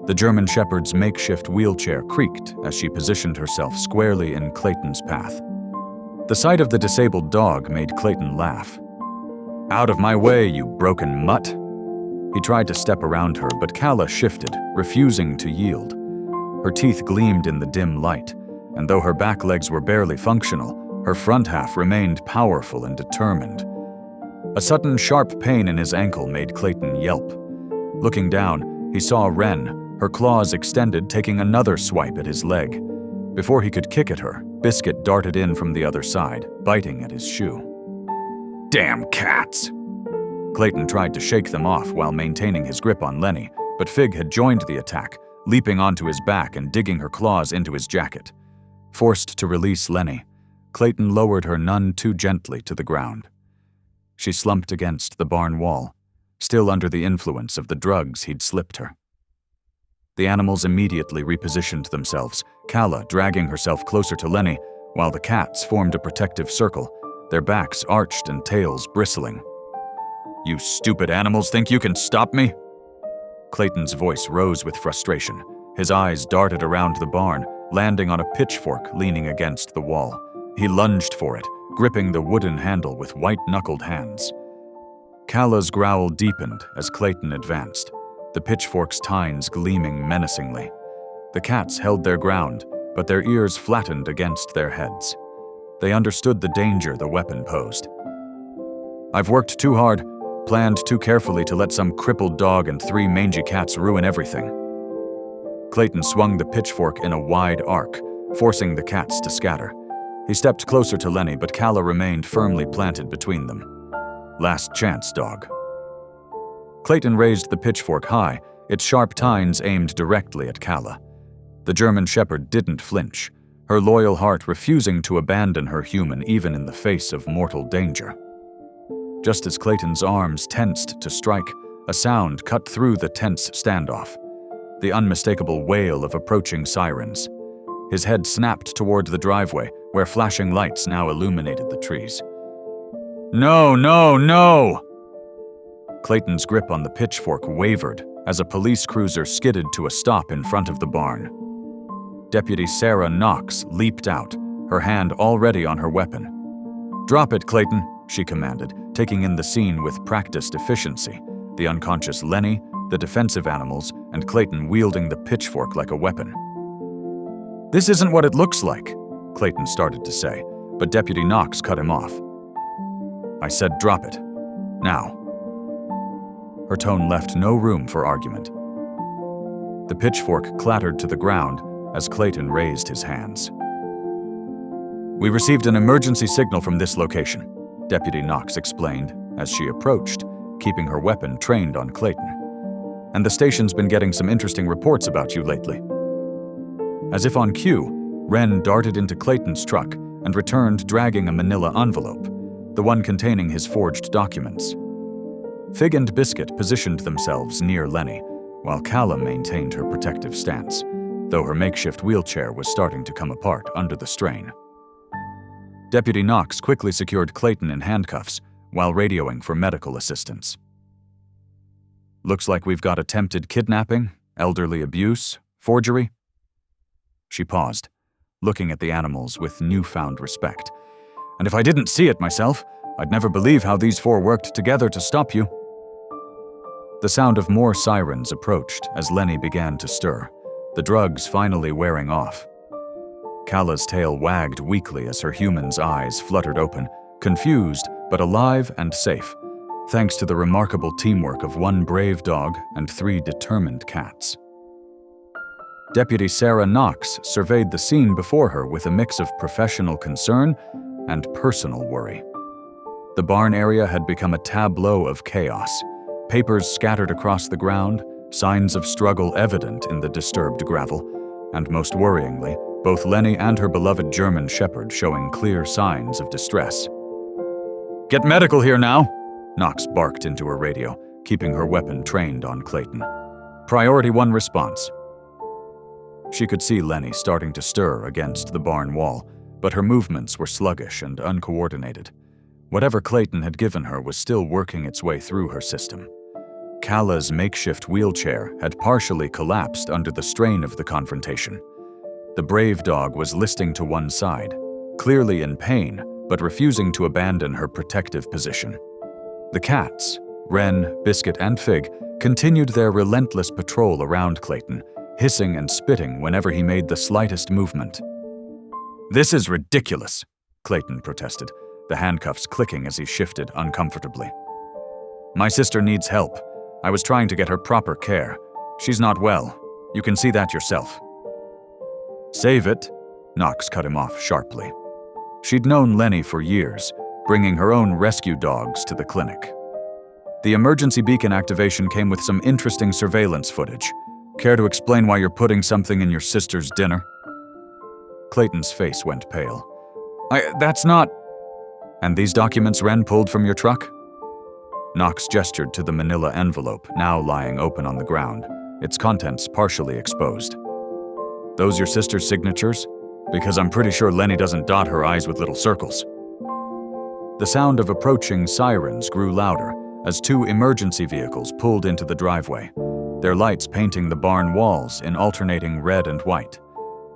The German Shepherd's makeshift wheelchair creaked as she positioned herself squarely in Clayton's path. The sight of the disabled dog made Clayton laugh. "Out of my way, you broken mutt!" He tried to step around her, but Kala shifted, refusing to yield. Her teeth gleamed in the dim light, and though her back legs were barely functional, her front half remained powerful and determined. A sudden sharp pain in his ankle made Clayton yelp. Looking down, he saw Wren, her claws extended, taking another swipe at his leg. Before he could kick at her, Biscuit darted in from the other side, biting at his shoe. "Damn cats!" Clayton tried to shake them off while maintaining his grip on Lenny, but Fig had joined the attack, leaping onto his back and digging her claws into his jacket. Forced to release Lenny, Clayton lowered her none too gently to the ground. She slumped against the barn wall, still under the influence of the drugs he'd slipped her. The animals immediately repositioned themselves, Calla dragging herself closer to Lenny, while the cats formed a protective circle, their backs arched and tails bristling. "You stupid animals think you can stop me?" Clayton's voice rose with frustration. His eyes darted around the barn, landing on a pitchfork leaning against the wall. He lunged for it, gripping the wooden handle with white-knuckled hands. Calla's growl deepened as Clayton advanced, the pitchfork's tines gleaming menacingly. The cats held their ground, but their ears flattened against their heads. They understood the danger the weapon posed. "I've worked too hard, planned too carefully to let some crippled dog and 3 mangy cats ruin everything." Clayton swung the pitchfork in a wide arc, forcing the cats to scatter. He stepped closer to Lenny, but Calla remained firmly planted between them. "Last chance, dog." Clayton raised the pitchfork high, its sharp tines aimed directly at Calla. The German Shepherd didn't flinch, her loyal heart refusing to abandon her human even in the face of mortal danger. Just as Clayton's arms tensed to strike, a sound cut through the tense standoff, the unmistakable wail of approaching sirens. His head snapped toward the driveway, where flashing lights now illuminated the trees. "No, no, no!" Clayton's grip on the pitchfork wavered as a police cruiser skidded to a stop in front of the barn. Deputy Sarah Knox leaped out, her hand already on her weapon. "Drop it, Clayton," she commanded, taking in the scene with practiced efficiency, the unconscious Lenny, the defensive animals, and Clayton wielding the pitchfork like a weapon. "This isn't what it looks like," Clayton started to say, but Deputy Knox cut him off. "I said drop it. Now." Her tone left no room for argument. The pitchfork clattered to the ground as Clayton raised his hands. "We received an emergency signal from this location," Deputy Knox explained as she approached, keeping her weapon trained on Clayton. "And the station's been getting some interesting reports about you lately." As if on cue, Wren darted into Clayton's truck and returned dragging a manila envelope, the one containing his forged documents. Fig and Biscuit positioned themselves near Lenny, while Calla maintained her protective stance, though her makeshift wheelchair was starting to come apart under the strain. Deputy Knox quickly secured Clayton in handcuffs while radioing for medical assistance. "Looks like we've got attempted kidnapping, elderly abuse, forgery." She paused, looking at the animals with newfound respect. "And if I didn't see it myself, I'd never believe how these 4 worked together to stop you." The sound of more sirens approached as Lenny began to stir, the drugs finally wearing off. Calla's tail wagged weakly as her human's eyes fluttered open, confused but alive and safe, thanks to the remarkable teamwork of 1 brave dog and 3 determined cats. Deputy Sarah Knox surveyed the scene before her with a mix of professional concern and personal worry. The barn area had become a tableau of chaos, papers scattered across the ground, signs of struggle evident in the disturbed gravel, and most worryingly, both Lenny and her beloved German Shepherd showing clear signs of distress. "Get medical here now," Knox barked into her radio, keeping her weapon trained on Clayton. "Priority 1 response." She could see Lenny starting to stir against the barn wall, but her movements were sluggish and uncoordinated. Whatever Clayton had given her was still working its way through her system. Calla's makeshift wheelchair had partially collapsed under the strain of the confrontation. The brave dog was listing to one side, clearly in pain, but refusing to abandon her protective position. The cats, Wren, Biscuit, and Fig, continued their relentless patrol around Clayton, hissing and spitting whenever he made the slightest movement. "This is ridiculous," Clayton protested, the handcuffs clicking as he shifted uncomfortably. "My sister needs help. I was trying to get her proper care. She's not well. You can see that yourself." "Save it," Knox cut him off sharply. She'd known Lenny for years, bringing her own rescue dogs to the clinic. "The emergency beacon activation came with some interesting surveillance footage. Care to explain why you're putting something in your sister's dinner?" Clayton's face went pale. That's not..." "And these documents Wren pulled from your truck?" Knox gestured to the manila envelope, now lying open on the ground, its contents partially exposed. "Those your sister's signatures? Because I'm pretty sure Lenny doesn't dot her I's with little circles." The sound of approaching sirens grew louder as two emergency vehicles pulled into the driveway, their lights painting the barn walls in alternating red and white.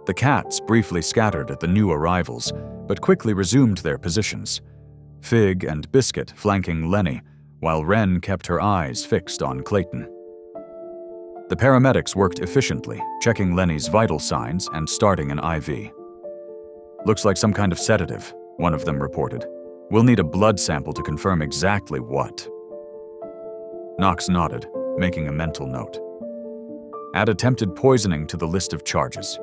The cats briefly scattered at the new arrivals, but quickly resumed their positions, Fig and Biscuit flanking Lenny, while Wren kept her eyes fixed on Clayton. The paramedics worked efficiently, checking Lenny's vital signs and starting an IV. "Looks like some kind of sedative," one of them reported. "We'll need a blood sample to confirm exactly what." Knox nodded, making a mental note. "Add attempted poisoning to the list of charges."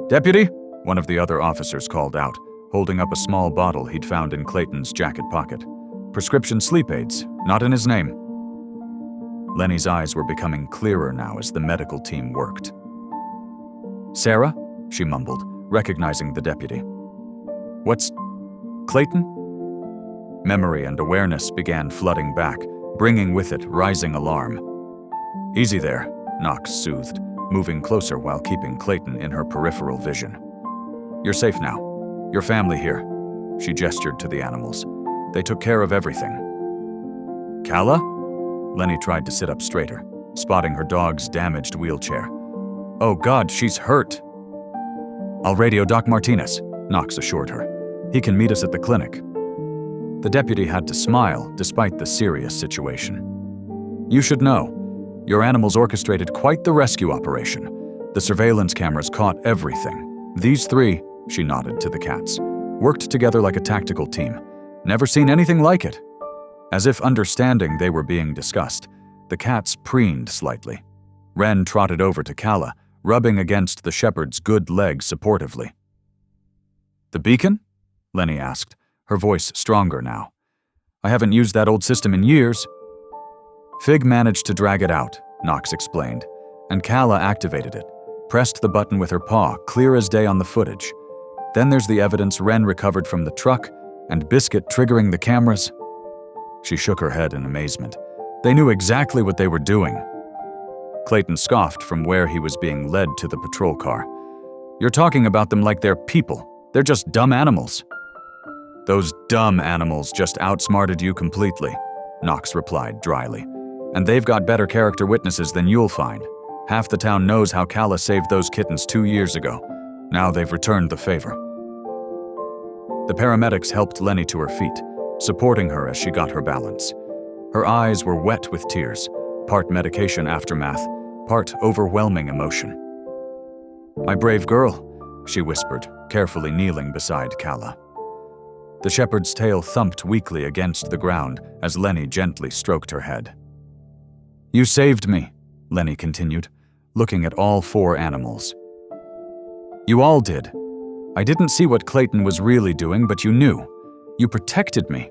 "Deputy," one of the other officers called out, holding up a small bottle he'd found in Clayton's jacket pocket. "Prescription sleep aids, not in his name." Lenny's eyes were becoming clearer now as the medical team worked. "Sarah?" she mumbled, recognizing the deputy. "What's... Clayton?" Memory and awareness began flooding back, bringing with it rising alarm. "Easy there," Knox soothed, moving closer while keeping Clayton in her peripheral vision. "You're safe now. Your family here." She gestured to the animals. "They took care of everything." "Calla?" Lenny tried to sit up straighter, spotting her dog's damaged wheelchair. "Oh God, she's hurt." "I'll radio Doc Martinez," Knox assured her. "He can meet us at the clinic." The deputy had to smile despite the serious situation. "You should know. Your animals orchestrated quite the rescue operation. The surveillance cameras caught everything. These three," she nodded to the cats, "worked together like a tactical team. Never seen anything like it." As if understanding they were being discussed, the cats preened slightly. Wren trotted over to Calla, rubbing against the shepherd's good leg supportively. "The beacon?" Lenny asked, her voice stronger now. "I haven't used that old system in years." "Fig managed to drag it out," Knox explained, and Calla activated it, pressed the button with her paw, clear as day on the footage. Then there's the evidence Wren recovered from the truck, and Biscuit triggering the cameras. She shook her head in amazement. They knew exactly what they were doing. Clayton scoffed from where he was being led to the patrol car. "You're talking about them like they're people. They're just dumb animals." "Those dumb animals just outsmarted you completely," Knox replied dryly. "And they've got better character witnesses than you'll find. Half the town knows how Calla saved those kittens 2 years ago. Now they've returned the favor." The paramedics helped Lenny to her feet, supporting her as she got her balance. Her eyes were wet with tears, part medication aftermath, part overwhelming emotion. "My brave girl," she whispered, carefully kneeling beside Calla. The shepherd's tail thumped weakly against the ground as Lenny gently stroked her head. "You saved me," Lenny continued, looking at all 4 animals. "You all did. I didn't see what Clayton was really doing, but you knew. You protected me."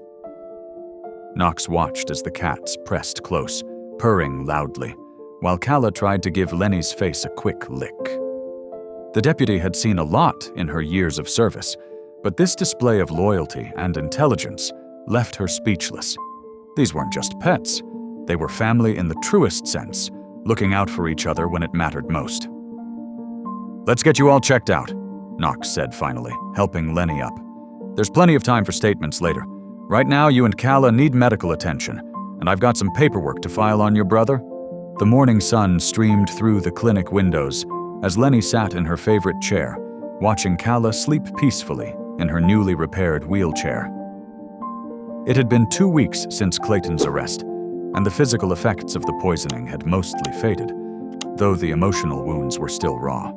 Knox watched as the cats pressed close, purring loudly, while Calla tried to give Lenny's face a quick lick. The deputy had seen a lot in her years of service, but this display of loyalty and intelligence left her speechless. These weren't just pets. They were family in the truest sense, looking out for each other when it mattered most. "Let's get you all checked out," Knox said finally, helping Lenny up. "There's plenty of time for statements later. Right now, you and Calla need medical attention, and I've got some paperwork to file on your brother." The morning sun streamed through the clinic windows as Lenny sat in her favorite chair, watching Calla sleep peacefully in her newly repaired wheelchair. It had been 2 weeks since Clayton's arrest, and the physical effects of the poisoning had mostly faded. though the emotional wounds were still raw.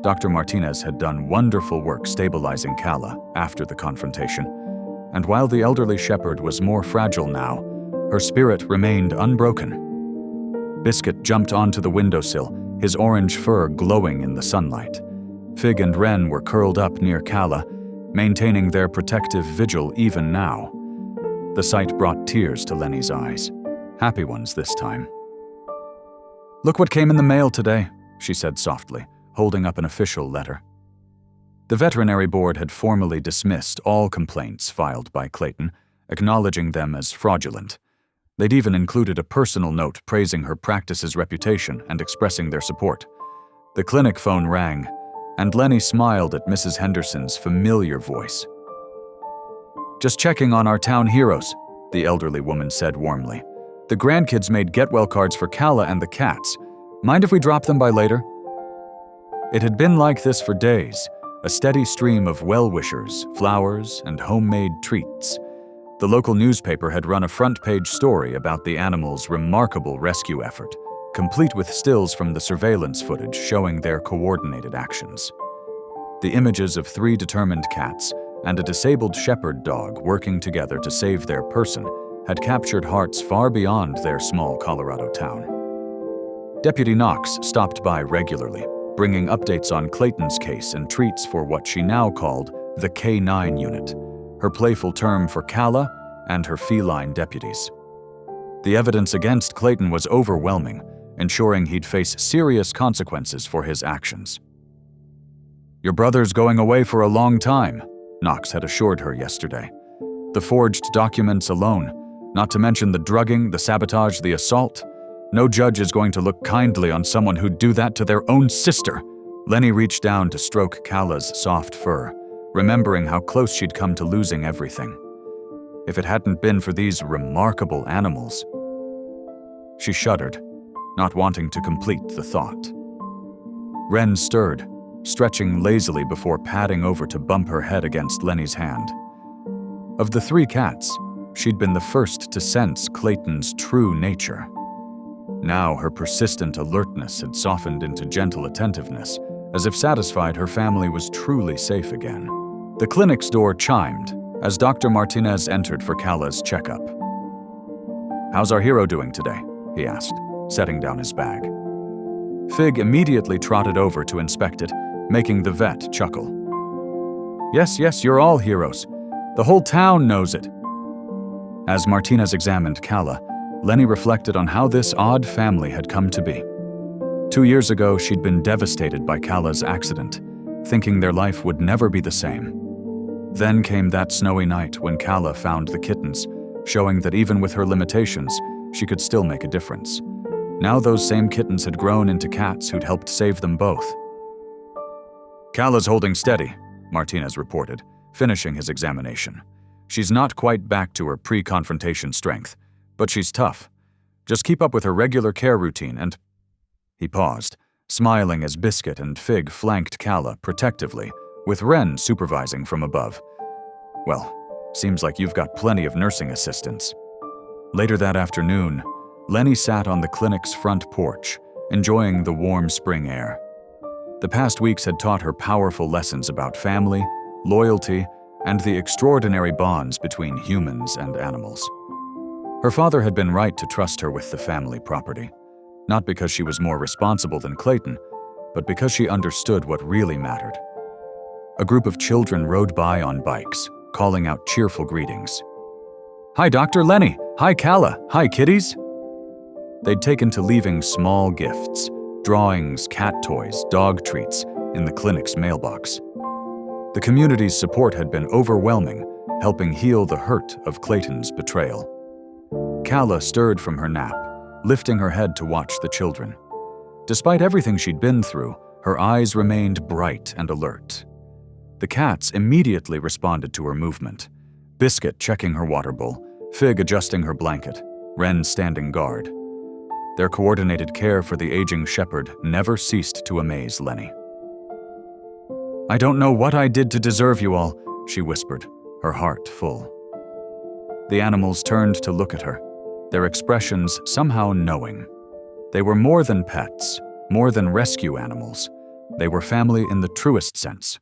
Dr. Martinez had done wonderful work stabilizing Calla after the confrontation, and while the elderly shepherd was more fragile now, her spirit remained unbroken. Biscuit jumped onto the windowsill, his orange fur glowing in the sunlight. Fig and Wren were curled up near Calla, maintaining their protective vigil even now. The sight brought tears to Lenny's eyes, happy ones this time. "Look what came in the mail today," she said softly, holding up an official letter. The veterinary board had formally dismissed all complaints filed by Clayton, acknowledging them as fraudulent. They'd even included a personal note praising her practice's reputation and expressing their support. The clinic phone rang, and Lenny smiled at Mrs. Henderson's familiar voice. "Just checking on our town heroes," the elderly woman said warmly. "The grandkids made get-well cards for Calla and the cats. Mind if we drop them by later?" It had been like this for days, a steady stream of well-wishers, flowers, and homemade treats. The local newspaper had run a front-page story about the animals' remarkable rescue effort, complete with stills from the surveillance footage showing their coordinated actions. The images of 3 determined cats and a disabled shepherd dog working together to save their person had captured hearts far beyond their small Colorado town. Deputy Knox stopped by regularly, bringing updates on Clayton's case and treats for what she now called the K9 unit, her playful term for Calla and her feline deputies. The evidence against Clayton was overwhelming, ensuring he'd face serious consequences for his actions. "Your brother's going away for a long time," Knox had assured her yesterday. "The forged documents alone, not to mention the drugging, the sabotage, the assault. No judge is going to look kindly on someone who'd do that to their own sister." Lenny reached down to stroke Calla's soft fur, remembering how close she'd come to losing everything. If it hadn't been for these remarkable animals. She shuddered, not wanting to complete the thought. Wren stirred, stretching lazily before padding over to bump her head against Lenny's hand. Of the 3 cats, she'd been the first to sense Clayton's true nature. Now her persistent alertness had softened into gentle attentiveness, as if satisfied her family was truly safe again. The clinic's door chimed as Dr. Martinez entered for Calla's checkup. "How's our hero doing today?" he asked, setting down his bag. Fig immediately trotted over to inspect it, making the vet chuckle. Yes, you're all heroes. The whole town knows it." As Martinez examined Calla, Lenny reflected on how this odd family had come to be. 2 years ago, she'd been devastated by Calla's accident, thinking their life would never be the same. Then came that snowy night when Calla found the kittens, showing that even with her limitations, she could still make a difference. Now those same kittens had grown into cats who'd helped save them both. "Calla's holding steady," Martinez reported, finishing his examination. "She's not quite back to her pre-confrontation strength, but she's tough. Just keep up with her regular care routine and—" He paused, smiling as Biscuit and Fig flanked Calla protectively, with Wren supervising from above. "Well, seems like you've got plenty of nursing assistants." Later that afternoon, Lenny sat on the clinic's front porch, enjoying the warm spring air. The past weeks had taught her powerful lessons about family, loyalty, and the extraordinary bonds between humans and animals. Her father had been right to trust her with the family property, not because she was more responsible than Clayton, but because she understood what really mattered. A group of children rode by on bikes, calling out cheerful greetings. "Hi, Dr. Lenny! Hi, Calla! Hi, kitties!" They'd taken to leaving small gifts, drawings, cat toys, dog treats, in the clinic's mailbox. The community's support had been overwhelming, helping heal the hurt of Clayton's betrayal. Calla stirred from her nap, lifting her head to watch the children. Despite everything she'd been through, her eyes remained bright and alert. The cats immediately responded to her movement, Biscuit checking her water bowl, Fig adjusting her blanket, Wren standing guard. Their coordinated care for the aging shepherd never ceased to amaze Lenny. "I don't know what I did to deserve you all," she whispered, her heart full. The animals turned to look at her, their expressions somehow knowing. They were more than pets, more than rescue animals. They were family in the truest sense.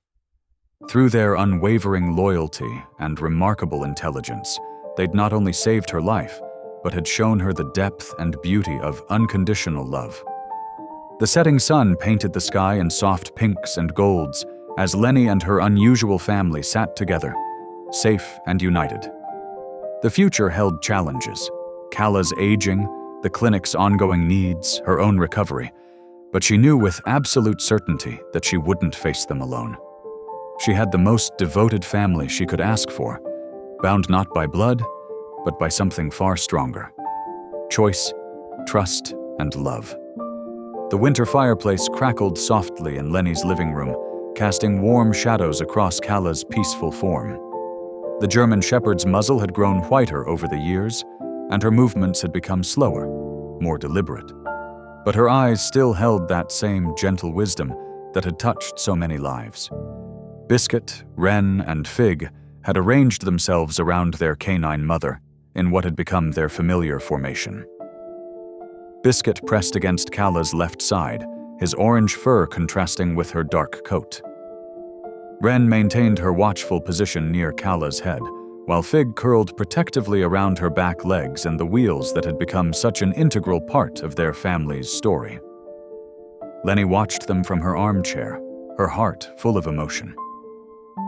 Through their unwavering loyalty and remarkable intelligence, they'd not only saved her life, but had shown her the depth and beauty of unconditional love. The setting sun painted the sky in soft pinks and golds as Lenny and her unusual family sat together, safe and united. The future held challenges: Calla's aging, the clinic's ongoing needs, her own recovery, but she knew with absolute certainty that she wouldn't face them alone. She had the most devoted family she could ask for, bound not by blood, but by something far stronger: choice, trust, and love. The winter fireplace crackled softly in Lenny's living room, casting warm shadows across Calla's peaceful form. The German shepherd's muzzle had grown whiter over the years, and her movements had become slower, more deliberate. But her eyes still held that same gentle wisdom that had touched so many lives. Biscuit, Wren, and Fig had arranged themselves around their canine mother in what had become their familiar formation. Biscuit pressed against Calla's left side, his orange fur contrasting with her dark coat. Wren maintained her watchful position near Calla's head, while Fig curled protectively around her back legs and the wheels that had become such an integral part of their family's story. Lenny watched them from her armchair, her heart full of emotion.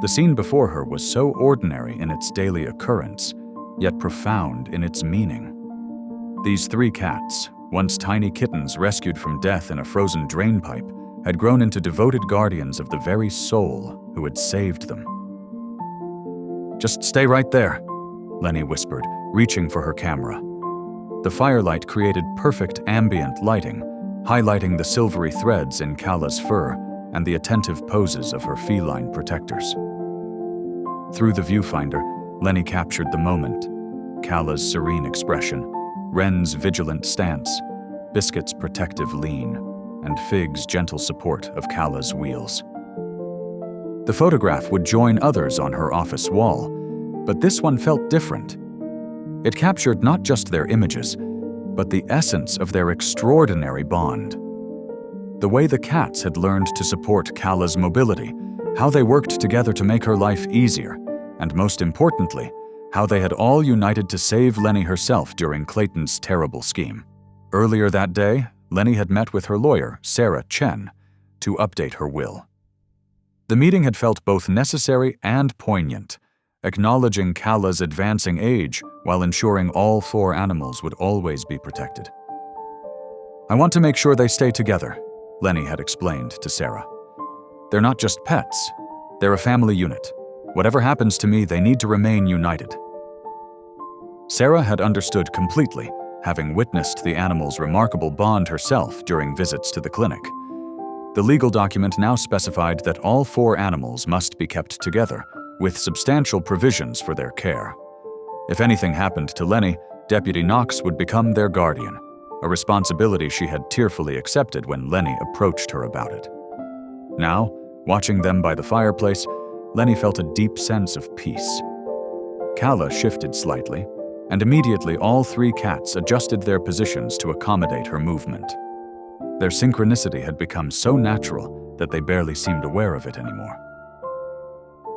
The scene before her was so ordinary in its daily occurrence, yet profound in its meaning. These three cats, once tiny kittens rescued from death in a frozen drainpipe, had grown into devoted guardians of the very soul who had saved them. "Just stay right there," Lenny whispered, reaching for her camera. The firelight created perfect ambient lighting, highlighting the silvery threads in Calla's fur and the attentive poses of her feline protectors. Through the viewfinder, Lenny captured the moment: Calla's serene expression, Wren's vigilant stance, Biscuit's protective lean, and Fig's gentle support of Calla's wheels. The photograph would join others on her office wall, but this one felt different. It captured not just their images, but the essence of their extraordinary bond. The way the cats had learned to support Calla's mobility, how they worked together to make her life easier, and most importantly, how they had all united to save Lenny herself during Clayton's terrible scheme. Earlier that day, Lenny had met with her lawyer, Sarah Chen, to update her will. The meeting had felt both necessary and poignant, acknowledging Calla's advancing age while ensuring all four animals would always be protected. "I want to make sure they stay together," Lenny had explained to Sarah. "They're not just pets, they're a family unit. Whatever happens to me, they need to remain united." Sarah had understood completely, having witnessed the animals' remarkable bond herself during visits to the clinic. The legal document now specified that all four animals must be kept together, with substantial provisions for their care. If anything happened to Lenny, Deputy Knox would become their guardian, a responsibility she had tearfully accepted when Lenny approached her about it. Now, watching them by the fireplace, Lenny felt a deep sense of peace. Calla shifted slightly, and immediately all three cats adjusted their positions to accommodate her movement. Their synchronicity had become so natural that they barely seemed aware of it anymore.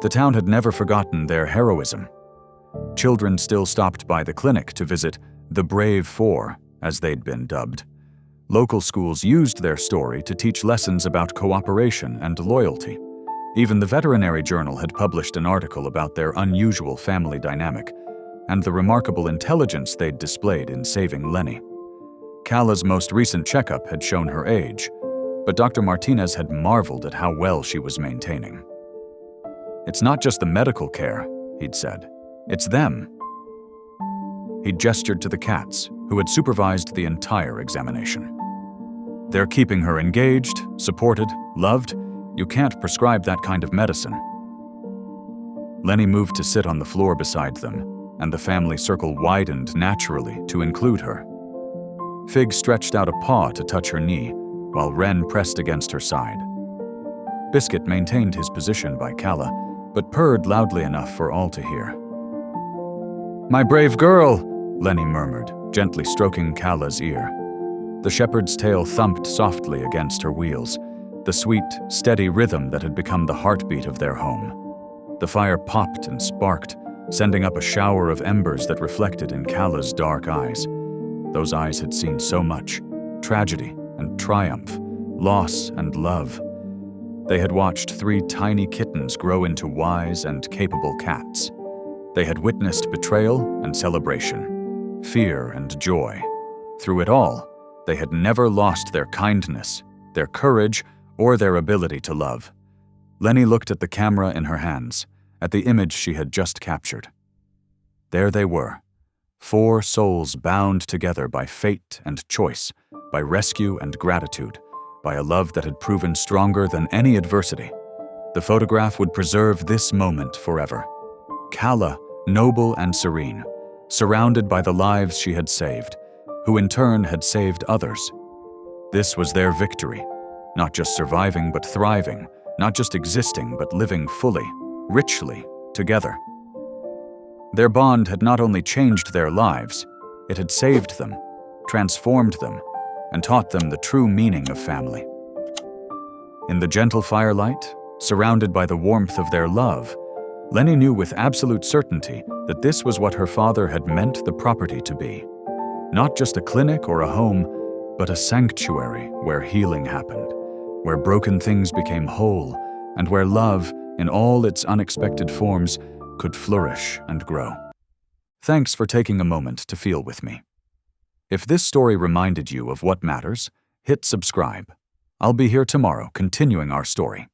The town had never forgotten their heroism. Children still stopped by the clinic to visit the Brave Four, as they'd been dubbed. Local schools used their story to teach lessons about cooperation and loyalty. Even the Veterinary Journal had published an article about their unusual family dynamic and the remarkable intelligence they'd displayed in saving Lenny. Calla's most recent checkup had shown her age, but Dr. Martinez had marveled at how well she was maintaining. "It's not just the medical care," he'd said. "It's them." He gestured to the cats, who had supervised the entire examination. "They're keeping her engaged, supported, loved. You can't prescribe that kind of medicine." Lenny moved to sit on the floor beside them, and the family circle widened naturally to include her. Fig stretched out a paw to touch her knee, while Wren pressed against her side. Biscuit maintained his position by Calla, but purred loudly enough for all to hear. "My brave girl," Lenny murmured, gently stroking Calla's ear. The shepherd's tail thumped softly against her wheels, the sweet, steady rhythm that had become the heartbeat of their home. The fire popped and sparked, sending up a shower of embers that reflected in Calla's dark eyes. Those eyes had seen so much: tragedy and triumph, loss and love. They had watched 3 tiny kittens grow into wise and capable cats. They had witnessed betrayal and celebration, fear and joy. Through it all, they had never lost their kindness, their courage, or their ability to love. Lenny looked at the camera in her hands, at the image she had just captured. There they were, 4 souls bound together by fate and choice, by rescue and gratitude, by a love that had proven stronger than any adversity. The photograph would preserve this moment forever. Calla, noble and serene, surrounded by the lives she had saved, who in turn had saved others. This was their victory, not just surviving but thriving, not just existing but living fully, richly, together. Their bond had not only changed their lives, it had saved them, transformed them, and taught them the true meaning of family. In the gentle firelight, surrounded by the warmth of their love, Lenny knew with absolute certainty that this was what her father had meant the property to be. Not just a clinic or a home, but a sanctuary where healing happened, where broken things became whole, and where love, in all its unexpected forms, could flourish and grow. Thanks for taking a moment to feel with me. If this story reminded you of what matters, hit subscribe. I'll be here tomorrow continuing our story.